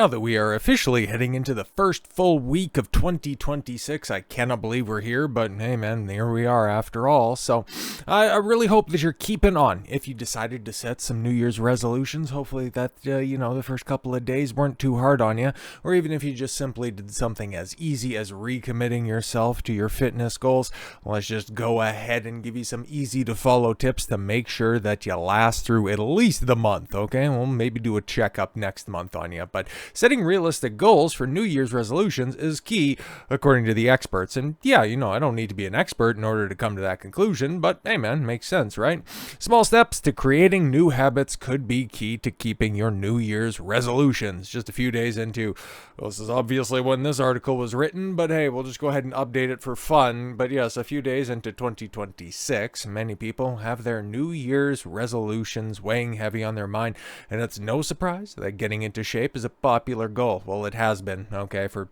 Now that we are officially heading into the first full week of 2026, I cannot believe we're here, but hey man, here we are after all. So I really hope that you're keeping on. If you decided to set some New Year's resolutions, hopefully that, the first couple of days weren't too hard on you. Or even if you just simply did something as easy as recommitting yourself to your fitness goals, let's just go ahead and give you some easy to follow tips to make sure that you last through at least the month, okay? We'll maybe do a checkup next month on you, but setting realistic goals for New Year's resolutions is key, according to the experts. And yeah, I don't need to be an expert in order to come to that conclusion, but hey man, makes sense, right? Small steps to creating new habits could be key to keeping your New Year's resolutions. Just a few days into, well, this is obviously when this article was written, but hey, we'll just go ahead and update it for fun. But yes, a few days into 2026, many people have their New Year's resolutions weighing heavy on their mind, and it's no surprise that getting into shape is a popular goal. Well, it has been, okay, for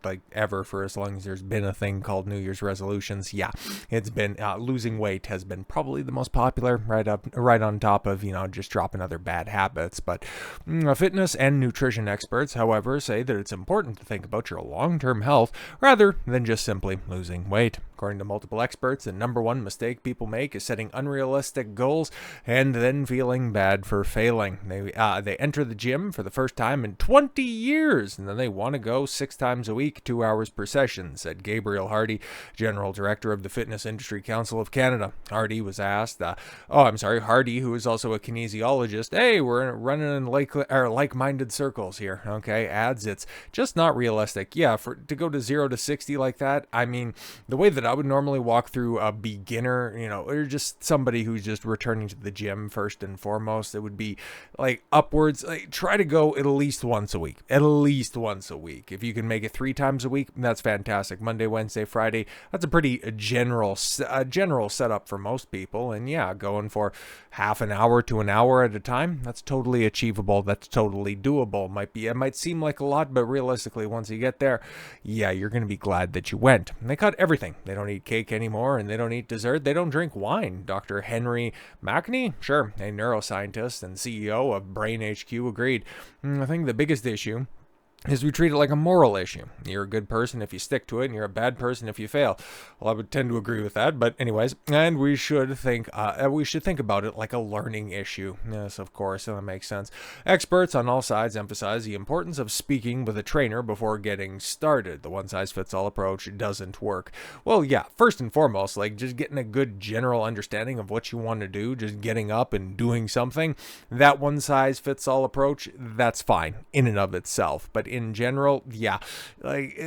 for as long as there's been a thing called New Year's resolutions. Yeah, it's been losing weight has been probably the most popular, right on top of just dropping other bad habits. But fitness and nutrition experts, however, say that it's important to think about your long-term health rather than just simply losing weight. According to multiple experts, the number one mistake people make is setting unrealistic goals and then feeling bad for failing. They enter the gym for the first time in 20 years, and then they want to go 6 times a week, 2 hours per session, said Gabriel Hardy, General Director of the Fitness Industry Council of Canada. Hardy was asked, Hardy, who is also a kinesiologist, hey, we're running in like-minded circles here, okay, adds it's just not realistic. Yeah, to go to 0 to 60 like that, I mean, the way that I would normally walk through a beginner, or just somebody who's just returning to the gym first and foremost, it would be like upwards, try to go at least once a week. At least once a week. If you can make it 3 times a week, that's fantastic. Monday, Wednesday, Friday, that's a pretty general setup for most people. And yeah, going for half an hour to an hour at a time, that's totally achievable. That's totally doable. It might seem like a lot, but realistically, once you get there, yeah, you're going to be glad that you went. And they cut everything. They don't eat cake anymore, and they don't eat dessert. They don't drink wine. Dr. Henry Macney, sure, a neuroscientist and CEO of Brain HQ, agreed. I think the biggest issue is we treat it like a moral issue. You're a good person if you stick to it, and you're a bad person if you fail. Well, I would tend to agree with that, but anyways, and we should think about it like a learning issue. Yes, of course, that makes sense. Experts on all sides emphasize the importance of speaking with a trainer before getting started. The one-size-fits-all approach doesn't work. Well, yeah, first and foremost, just getting a good general understanding of what you want to do, just getting up and doing something, that one-size-fits-all approach, that's fine in and of itself, but in general, yeah,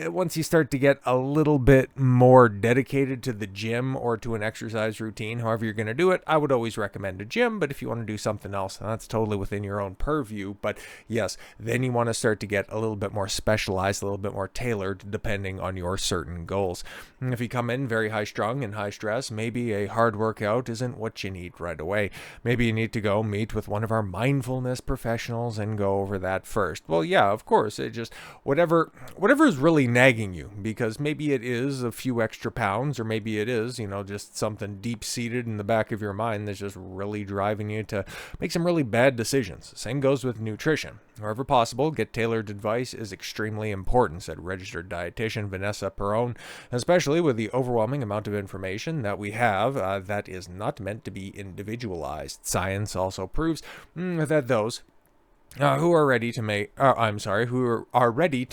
once you start to get a little bit more dedicated to the gym or to an exercise routine, however you're going to do it, I would always recommend a gym. But if you want to do something else, that's totally within your own purview. But yes, then you want to start to get a little bit more specialized, a little bit more tailored, depending on your certain goals. And if you come in very high strung and high stress, maybe a hard workout isn't what you need right away. Maybe you need to go meet with one of our mindfulness professionals and go over that first. Well, yeah, of course, just whatever is really nagging you, because maybe it is a few extra pounds, or maybe it is just something deep seated in the back of your mind that's just really driving you to make some really bad decisions. Same goes with nutrition. Wherever possible, get tailored advice is extremely important, said registered dietitian Vanessa Perrone, especially with the overwhelming amount of information that we have that is not meant to be individualized. Science also proves that those who are ready to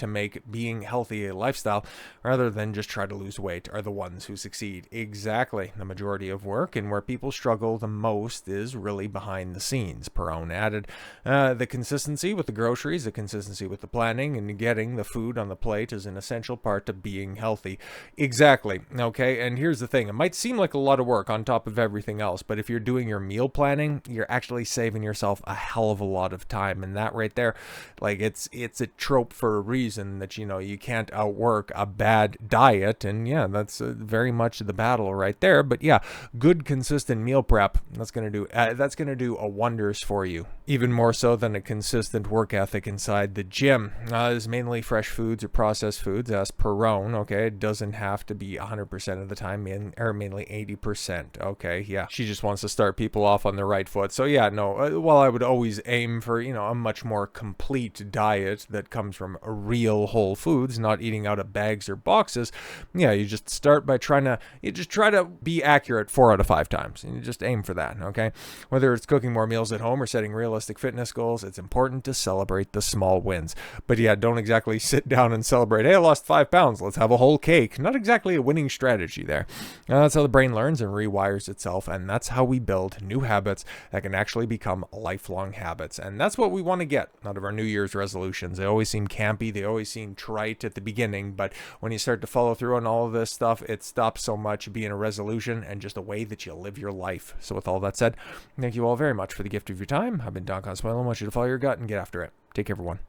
make being healthy a lifestyle rather than just try to lose weight are the ones who succeed. Exactly. The majority of work and where people struggle the most is really behind the scenes, Perrone added. The consistency with the groceries, the consistency with the planning, and getting the food on the plate is an essential part of being healthy. Exactly. Okay, and here's the thing. It might seem like a lot of work on top of everything else, but if you're doing your meal planning, you're actually saving yourself a hell of a lot of time. And that right there, it's a trope for a reason, that you can't outwork a bad diet. And yeah, that's very much the battle right there. But yeah, good consistent meal prep, that's gonna do a wonders for you, even more so than a consistent work ethic inside the gym. Is mainly fresh foods or processed foods, as Perrone. Okay, it doesn't have to be 100% of the time, or mainly 80%. Okay, yeah, she just wants to start people off on the right foot. So yeah, no, while I would always aim for a much more complete diet that comes from real whole foods, not eating out of bags or boxes, yeah, you just start by you just try to be accurate 4 out of 5 times. And you just aim for that, okay? Whether it's cooking more meals at home or setting realistic fitness goals, it's important to celebrate the small wins. But yeah, don't exactly sit down and celebrate, hey, I lost 5 pounds, let's have a whole cake. Not exactly a winning strategy there. That's how the brain learns and rewires itself, and that's how we build new habits that can actually become lifelong habits. And that's what we want to get out of our New Year's resolutions. They always seem campy, they always seem trite at the beginning, but when you start to follow through on all of this stuff, it stops so much being a resolution and just a way that you live your life. So with all that said, thank you all very much for the gift of your time. I've been Don Consuelo. I want you to follow your gut and get after it. Take care, everyone.